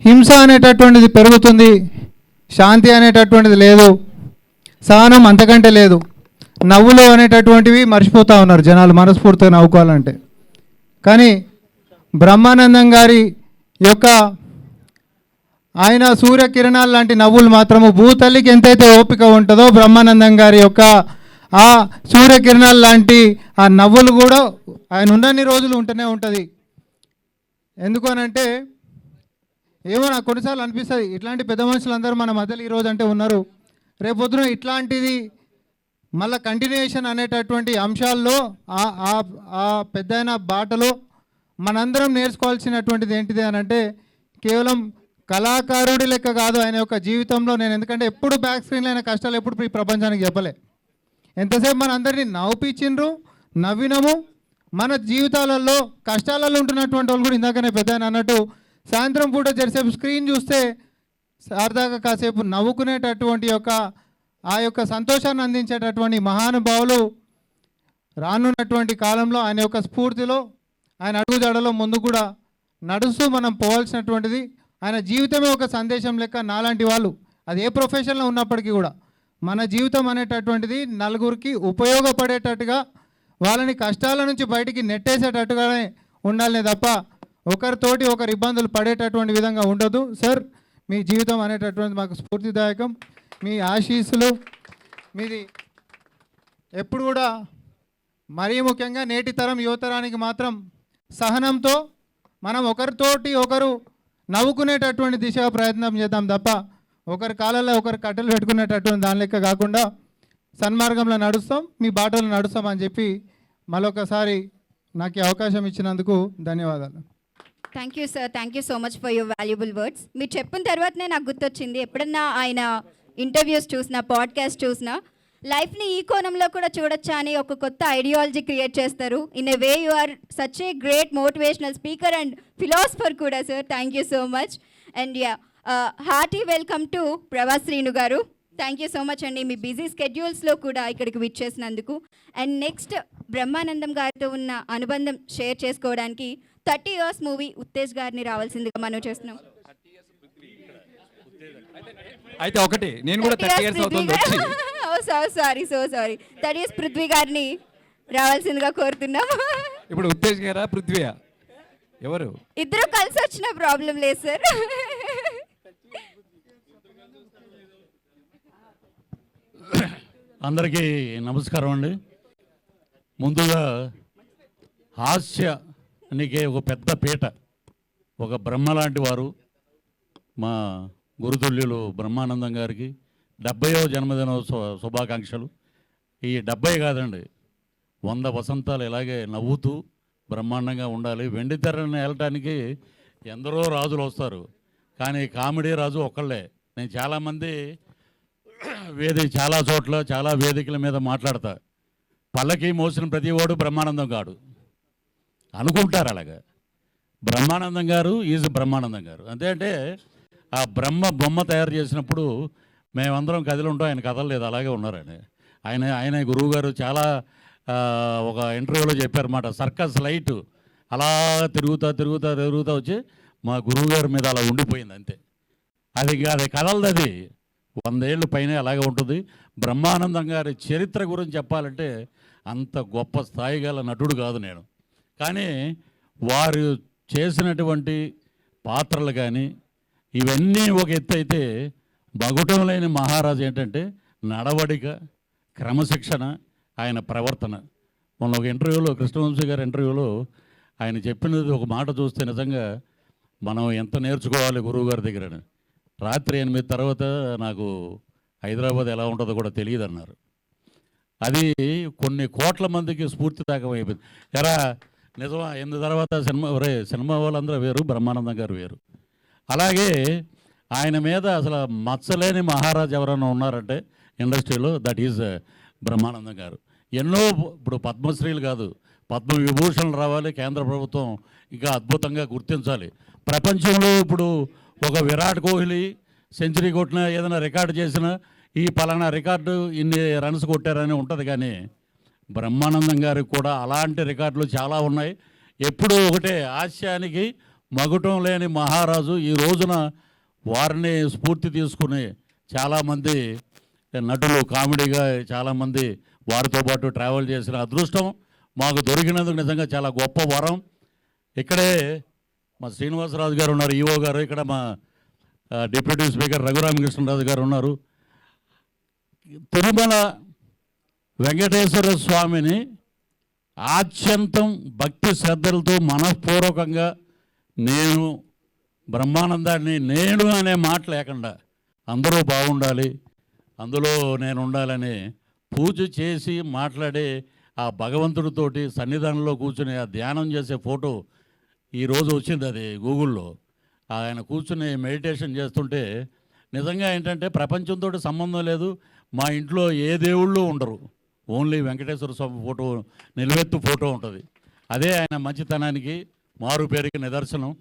హింస అనేటటువంటిది పెరుగుతుంది, శాంతి అనేటటువంటిది లేదు, సహనం అంతకంటే లేదు. నవ్వులు అనేటటువంటివి మర్చిపోతూ ఉన్నారు జనాలు మనస్ఫూర్తిగా నవ్వుకోవాలంటే. కానీ బ్రహ్మానందం గారి యొక్క ఆయన సూర్యకిరణాలు లాంటి నవ్వులు మాత్రము భూతల్లికి ఎంతైతే ఓపిక ఉంటుందో బ్రహ్మానందం గారి యొక్క ఆ సూర్యకిరణాలు లాంటి ఆ నవ్వులు కూడా ఆయన ఉన్నన్ని రోజులు ఉంటూనే ఉంటుంది. ఎందుకు అనంటే ఏమో నాకు కొన్నిసార్లు అనిపిస్తుంది, ఇట్లాంటి పెద్ద మనుషులందరూ మన మధ్యలో ఈరోజు అంటే ఉన్నారు, రేపొద్దున ఇట్లాంటిది మళ్ళీ కంటిన్యూయేషన్ అనేటటువంటి అంశాల్లో ఆ పెద్దయిన బాటలో మనందరం నేర్చుకోవాల్సినటువంటిది ఏంటిది అని అంటే కేవలం కళాకారుడి లెక్క కాదు ఆయన యొక్క జీవితంలో. నేను ఎందుకంటే ఎప్పుడు బ్యాక్ స్క్రీన్లో అయిన కష్టాలు ఎప్పుడు ఈ ప్రపంచానికి చెప్పలే. ఎంతసేపు మన అందరినీ నవ్వుపించిండ్రు, నవ్వినము. మన జీవితాలలో కష్టాలలో ఉంటున్నటువంటి వాళ్ళు కూడా ఇందాకనే పెద్ద అన్నట్టు సాయంత్రం పూట జరిసేపు స్క్రీన్ చూస్తే సరదాగా కాసేపు నవ్వుకునేటటువంటి ఆ యొక్క సంతోషాన్ని అందించేటటువంటి మహానుభావులు రానున్నటువంటి కాలంలో ఆయన యొక్క స్ఫూర్తిలో ఆయన అడుగుజాడలో ముందు కూడా నడుస్తూ మనం పోవాల్సినటువంటిది. ఆయన జీవితమే ఒక సందేశం లెక్క. నాలాంటి వాళ్ళు అది ఏ ప్రొఫెషన్లో ఉన్నప్పటికీ కూడా మన జీవితం అనేటటువంటిది నలుగురికి ఉపయోగపడేటట్టుగా, వాళ్ళని కష్టాల నుంచి బయటికి నెట్టేసేటట్టుగానే ఉండాలనే తప్ప ఒకరితోటి ఒకరు ఇబ్బందులు పడేటటువంటి విధంగా ఉండదు. సార్, మీ జీవితం అనేటటువంటిది మాకు స్ఫూర్తిదాయకం. మీ ఆశీస్సులు మీది ఎప్పుడు కూడా, మరీ ముఖ్యంగా నేటి తరం యువతరానికి మాత్రం సహనంతో మనం ఒకరితోటి ఒకరు నవ్వుకునేటటువంటి దిశగా ప్రయత్నం చేద్దాం తప్ప ఒకరి కాలంలో ఒకరు కట్టెలు పెట్టుకునేటటువంటి దాని లెక్క కాకుండా సన్మార్గంలో నడుస్తాం, మీ బాటలో నడుస్తాం అని చెప్పి మరొకసారి నాకు ఈ అవకాశం ఇచ్చినందుకు ధన్యవాదాలు. Thank you sir, thank you so much for your valuable words. మీరు చెప్పిన తర్వాతనే నాకు గుర్తొచ్చింది, ఎప్పుడన్నా ఆయన ఇంటర్వ్యూస్ చూసినా, పాడ్కాస్ట్ చూసినా లైఫ్ని ఈ కోణంలో కూడా చూడొచ్చా అని ఒక కొత్త ఐడియాలజీ క్రియేట్ చేస్తారు. In a way you are such a great motivational speaker and philosopher కూడా sir. Thank you so much. And hearty welcome to Prabhas Srinu గారు. థ్యాంక్ యూ సో మచ్ అండి, మీ బిజీ స్కెడ్యూల్స్లో కూడా ఇక్కడికి విచ్చేసినందుకు. అండ్ నెక్స్ట్ బ్రహ్మానందం గారితో ఉన్న అనుబంధం షేర్ చేసుకోవడానికి 30 years మూవీ ఉత్తేజ్ గారిని రావాల్సిందిగా మనం చేస్తున్నాం. అయితే ఒకటి నేను కూడా 30 years అవుతుంది వచ్చి. సారీ 30 years పృథ్వీ గారిని రావాల్సిందిగా కోరుతున్నాం. ఇప్పుడు ఉత్తేజ్ గారా పృథ్వీయా ఎవరు? ఇద్దరు కలిసి వచ్చిన ప్రాబ్లం లేదు సార్. అందరికీ నమస్కారం అండి. ముందుగా హాస్యానికి ఒక పెద్ద పీట, ఒక బ్రహ్మ లాంటి వారు మా గురుతుల్యులు బ్రహ్మానందం గారికి 70వ జన్మదిన శుభాకాంక్షలు. ఈ 70 కాదండి, 100 వసంతాలు ఇలాగే నవ్వుతూ బ్రహ్మాండంగా ఉండాలి. వెండి తెరని వెళ్ళటానికి ఎందరో రాజులు వస్తారు, కానీ కామెడీ రాజు ఒక్కళ్ళే. నేను చాలామంది చాలా చోట్ల చాలా వేదికల మీద మాట్లాడతా, పల్లకి మోసిన ప్రతి వాడు బ్రహ్మానందం కాడు అనుకుంటారు. అలాగా బ్రహ్మానందం గారు ఈజ్ బ్రహ్మానందం గారు. అంతే అంటే ఆ బ్రహ్మ బొమ్మ తయారు చేసినప్పుడు మేమందరం కదిలి ఉంటాం, ఆయన కదలలేదు, అలాగే ఉన్నారని. ఆయన గురువు గారు చాలా ఒక ఇంటర్వ్యూలో చెప్పారన్నమాట, సర్కస్ లైట్ అలా తిరుగుతా వచ్చి మా గురువు గారి మీద అలా ఉండిపోయింది అంతే. అది కదలదు, అది 100 ఏళ్ళు పైన అలాగే ఉంటుంది. బ్రహ్మానందం గారి చరిత్ర గురించి చెప్పాలంటే అంత గొప్ప స్థాయి గల నటుడు కాదు నేను, కానీ వారు చేసినటువంటి పాత్రలు కానీ ఇవన్నీ ఒక ఎత్తు అయితే, బగుటం లేని మహారాజు ఏంటంటే నడవడిక, క్రమశిక్షణ, ఆయన ప్రవర్తన. మొన్న ఒక ఇంటర్వ్యూలో, కృష్ణవంశీ గారి ఇంటర్వ్యూలో ఆయన చెప్పినది ఒక మాట చూస్తే నిజంగా మనం ఎంత నేర్చుకోవాలి గురువు గారి దగ్గర. రాత్రి 8 తర్వాత నాకు హైదరాబాద్ ఎలా ఉంటుందో కూడా తెలియదు అన్నారు. అది కొన్ని కోట్ల మందికి స్ఫూర్తిదాయకం అయిపోయింది. ఎరా నిజమా, 8 తర్వాత సినిమా వాళ్ళందరూ వేరు, బ్రహ్మానందం గారు వేరు. అలాగే ఆయన మీద అసలు మచ్చలేని మహారాజు ఎవరైనా ఉన్నారంటే ఇండస్ట్రీలో, దట్ ఈజ్ బ్రహ్మానందం గారు. ఎన్నో ఇప్పుడు పద్మశ్రీలు కాదు, పద్మవిభూషణలు రావాలి, కేంద్ర ప్రభుత్వం ఇంకా అద్భుతంగా గుర్తించాలి. ప్రపంచంలో ఇప్పుడు ఒక విరాట్ కోహ్లీ సెంచరీ కొట్టినా, ఏదైనా రికార్డు చేసినా ఈ పలానా రికార్డు ఇన్ని రన్స్ కొట్టారని ఉంటుంది, కానీ బ్రహ్మానందం గారికి కూడా అలాంటి రికార్డులు చాలా ఉన్నాయి. ఎప్పుడూ ఒకటే, హాస్యానికి మగుటం లేని మహారాజు. ఈ రోజున వారిని స్ఫూర్తి తీసుకుని చాలామంది నటులు కామెడీగా చాలామంది వారితో పాటు ట్రావెల్ చేసిన అదృష్టం మాకు దొరికినందుకు నిజంగా చాలా గొప్ప వరం. ఇక్కడే మా శ్రీనివాసరాజు గారు ఉన్నారు, ఈఓ గారు. ఇక్కడ మా డిప్యూటీ స్పీకర్ రఘురామకృష్ణరాజు గారు ఉన్నారు. తిరుమల వెంకటేశ్వర స్వామిని ఆద్యంతం భక్తి శ్రద్ధలతో మనఃపూర్వకంగా నేను బ్రహ్మానందాన్ని నేను అనే మాట లేకుండా అందరూ బాగుండాలి, అందులో నేను ఉండాలని పూజ చేసి మాట్లాడే ఆ భగవంతుడితోటి సన్నిధానంలో కూర్చుని ఆ ధ్యానం చేసే ఫోటో ఈరోజు వచ్చింది. అది గూగుల్లో ఆయన కూర్చుని మెడిటేషన్ చేస్తుంటే నిజంగా ఏంటంటే ప్రపంచంతో సంబంధం లేదు, మా ఇంట్లో ఏ దేవుళ్ళు ఉండరు, ఓన్లీ వెంకటేశ్వర స్వామి ఫోటో నిలువెత్తు ఫోటో ఉంటుంది. అదే ఆయన మంచితనానికి మారు పేరుకి నిదర్శనం.